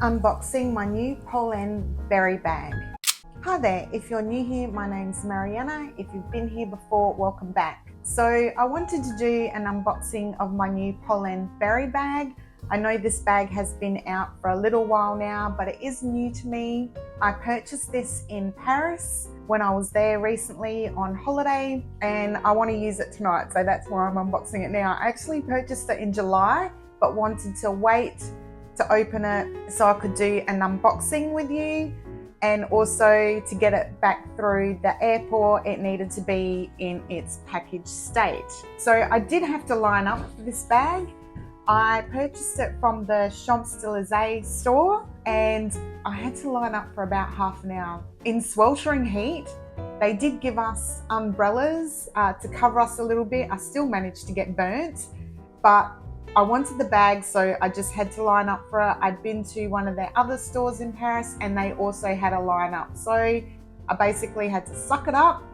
unboxing my new Polene Beri Bag. Hi there, if you're new here, my name's Mariana. If you've been here before, welcome back. So I wanted to do an unboxing of my new Polene Beri Bag. I know this bag has been out for a little while now, but it is new to me. I purchased this in Paris when I was there recently on holiday, and I want to use it tonight, so that's why I'm unboxing it now. I actually purchased it in July, but wanted to wait to open it so I could do an unboxing with you, and also to get it back through the airport, it needed to be in its packaged state. So I did have to line up for this bag. I purchased it from the Champs-Élysées store, and I had to line up for about half an hour. In sweltering heat, they did give us umbrellas to cover us a little bit. I still managed to get burnt, but I wanted the bag, so I just had to line up for it. I'd been to one of their other stores in Paris and they also had a lineup. So I basically had to suck it up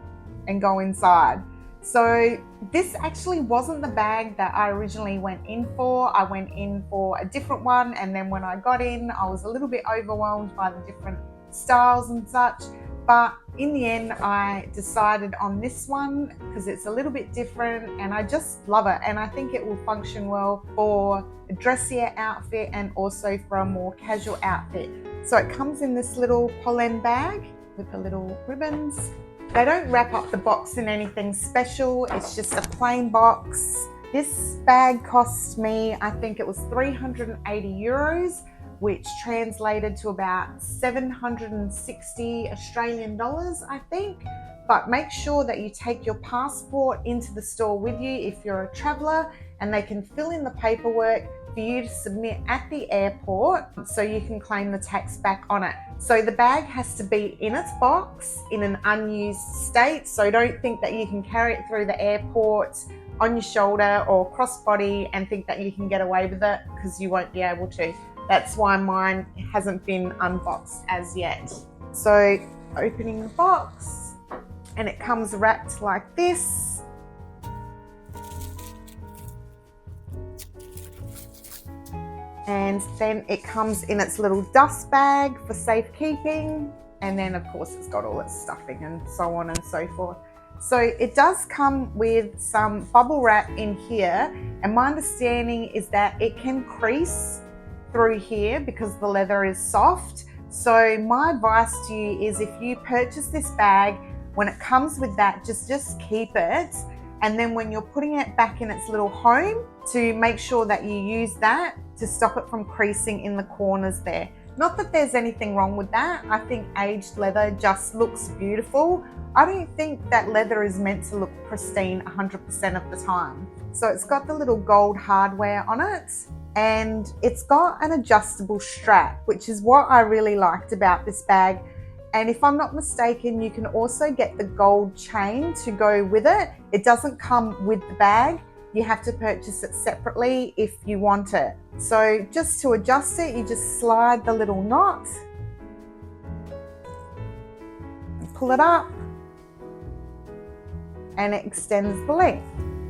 and go inside. So this actually wasn't the bag that I originally went in for. I went in for a different one, and then when I got in, I was a little bit overwhelmed by the different styles and such. But in the end, I decided on this one because it's a little bit different and I just love it. And I think it will function well for a dressier outfit and also for a more casual outfit. So it comes in this little Polene bag with the little ribbons. They don't wrap up the box in anything special. It's just a plain box. This bag cost me, I think it was 380 euros. Which translated to about 760 Australian dollars, I think. But make sure that you take your passport into the store with you if you're a traveller, and they can fill in the paperwork for you to submit at the airport so you can claim the tax back on it. So the bag has to be in its box in an unused state, so don't think that you can carry it through the airport on your shoulder or crossbody and think that you can get away with it, because you won't be able to. That's why mine hasn't been unboxed as yet. So opening the box, and it comes wrapped like this. And then it comes in its little dust bag for safekeeping. And then of course it's got all its stuffing and so on and so forth. So it does come with some bubble wrap in here. And my understanding is that it can crease through here because the leather is soft. So my advice to you is, if you purchase this bag, when it comes with that, just keep it, and then when you're putting it back in its little home, to make sure that you use that to stop it from creasing in the corners there. Not that there's anything wrong with that. I think aged leather just looks beautiful. I don't think that leather is meant to look pristine 100% of the time. So it's got the little gold hardware on it, and it's got an adjustable strap, which is what I really liked about this bag. And if I'm not mistaken, you can also get the gold chain to go with it. It doesn't come with the bag. You have to purchase it separately if you want it. So just to adjust it, you just slide the little knot and pull it up, and it extends the length.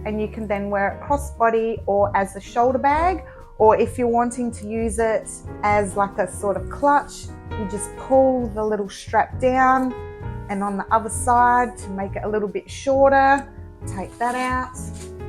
And you can then wear it crossbody or as a shoulder bag, or if you're wanting to use it as like a sort of clutch, you just pull the little strap down, and on the other side to make it a little bit shorter, take that out.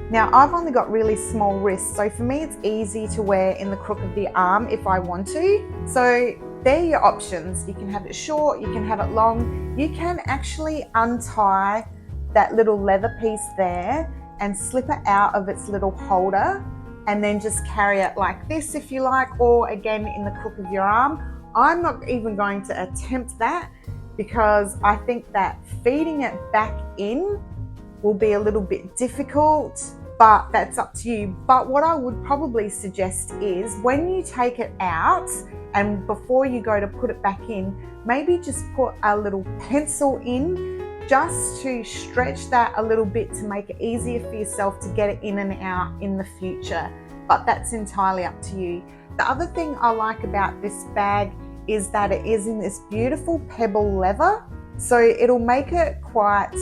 Now I've only got really small wrists, so for me it's easy to wear in the crook of the arm if I want to. So they're your options. You can have it short, you can have it long. You can actually untie that little leather piece there and slip it out of its little holder, and then just carry it like this if you like, or again in the crook of your arm. I'm not even going to attempt that because I think that feeding it back in will be a little bit difficult, but that's up to you. But what I would probably suggest is, when you take it out and before you go to put it back in, maybe just put a little pencil in just to stretch that a little bit to make it easier for yourself to get it in and out in the future. But that's entirely up to you. The other thing I like about this bag is that it is in this beautiful pebble leather. So it'll make it quite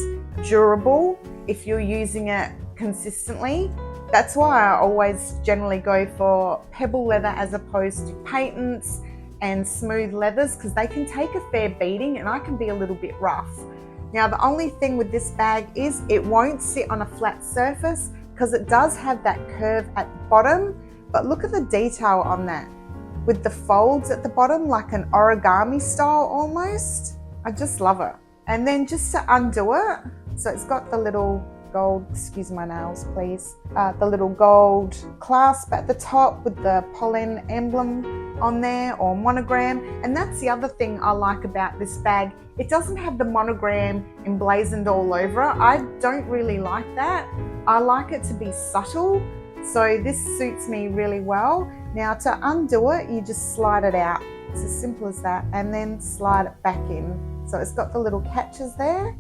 durable if you're using it consistently. That's why I always generally go for pebble leather as opposed to patents, and smooth leathers because they can take a fair beating and I can be a little bit rough. Now the only thing with this bag is it won't sit on a flat surface because it does have that curve at the bottom, but look at the detail on that with the folds at the bottom like an origami style almost. I just love it. And then just to undo it, so it's got the little gold, excuse my nails please, the little gold clasp at the top with the pollen emblem on there or monogram. And that's the other thing I like about this bag. It doesn't have the monogram emblazoned all over it. I don't really like that. I like it to be subtle. So this suits me really well. Now to undo it, you just slide it out. It's as simple as that, and then slide it back in. So it's got the little catches there.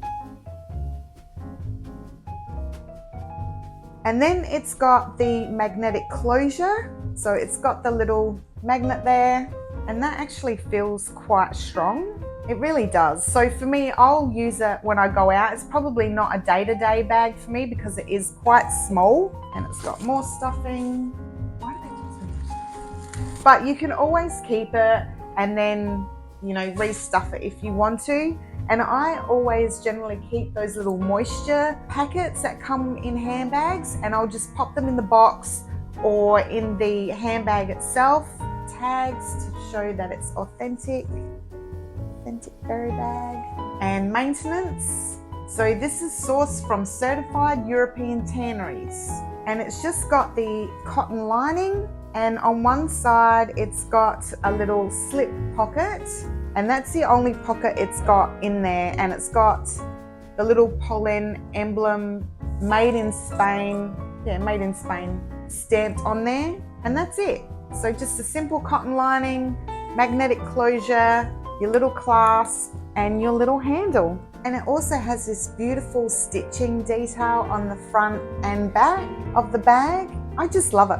And then it's got the magnetic closure. So it's got the little magnet there, and that actually feels quite strong. It really does. So for me, I'll use it when I go out. It's probably not a day-to-day bag for me because it is quite small, and it's got more stuffing. Why do they do this? But you can always keep it and then, you know, restuff it if you want to. And I always generally keep those little moisture packets that come in handbags, and I'll just pop them in the box or in the handbag itself. Tags to show that it's authentic berry bag. And maintenance. So this is sourced from certified European tanneries. And it's just got the cotton lining, and on one side it's got a little slip pocket. And that's the only pocket it's got in there, and it's got the little pollen emblem made in Spain, stamped on there, and that's it. So just a simple cotton lining, magnetic closure, your little clasp, and your little handle. And it also has this beautiful stitching detail on the front and back of the bag. I just love it.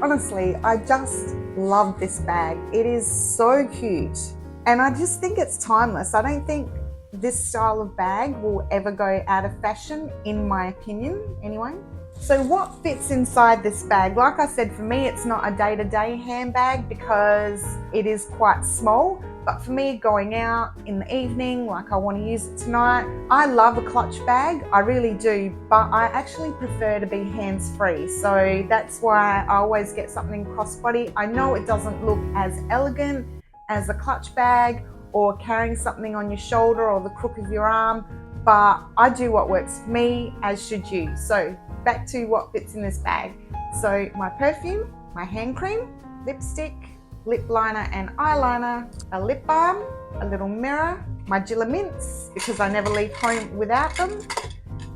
Honestly, I just love this bag. It is so cute. And I just think it's timeless. I don't think this style of bag will ever go out of fashion, in my opinion, anyway. So what fits inside this bag? Like I said, for me, it's not a day-to-day handbag because it is quite small. But for me, going out in the evening, like I want to use it tonight, I love a clutch bag, I really do, but I actually prefer to be hands-free. So that's why I always get something crossbody. I know it doesn't look as elegant as a clutch bag or carrying something on your shoulder or the crook of your arm, but I do what works for me, as should you. So back to what fits in this bag. So my perfume, my hand cream, lipstick, lip liner and eyeliner, a lip balm, a little mirror, my Gilla mints because I never leave home without them,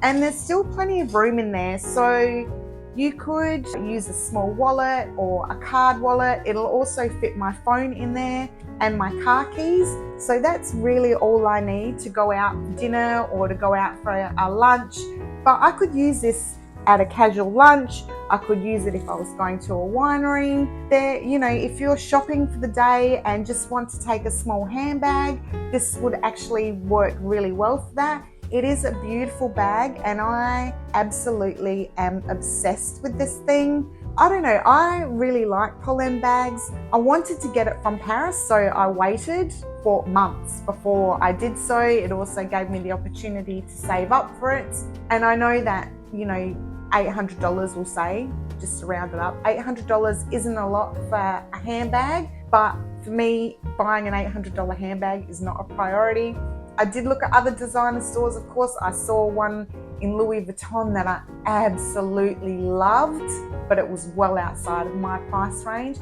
and there's still plenty of room in there. So you could use a small wallet or a card wallet. It'll also fit my phone in there and my car keys. So that's really all I need to go out for dinner or to go out for a lunch. But I could use this at a casual lunch. I could use it if I was going to a winery. There, you know, if you're shopping for the day and just want to take a small handbag, this would actually work really well for that. It is a beautiful bag and I absolutely am obsessed with this thing. I don't know, I really like Polene bags. I wanted to get it from Paris, so I waited for months before I did so. It also gave me the opportunity to save up for it. And I know that, you know, $800 we'll say, just to round it up. $800 isn't a lot for a handbag, but for me, buying an $800 handbag is not a priority. I did look at other designer stores, of course. I saw one in Louis Vuitton that I absolutely loved, but it was well outside of my price range,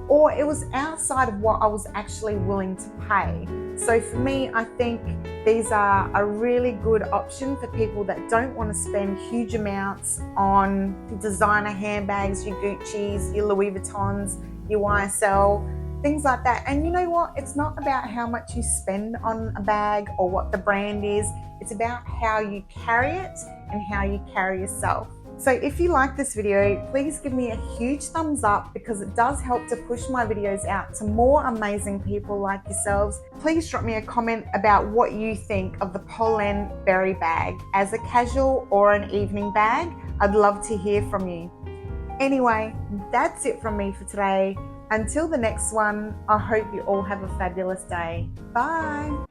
or it was outside of what I was actually willing to pay. So for me, I think these are a really good option for people that don't want to spend huge amounts on designer handbags, your Gucci's, your Louis Vuittons, your YSL, things like that. And you know what? It's not about how much you spend on a bag or what the brand is. It's about how you carry it and how you carry yourself. So if you like this video, please give me a huge thumbs up because it does help to push my videos out to more amazing people like yourselves. Please drop me a comment about what you think of the Polene Beri Bag as a casual or an evening bag. I'd love to hear from you. Anyway, that's it from me for today. Until the next one, I hope you all have a fabulous day. Bye.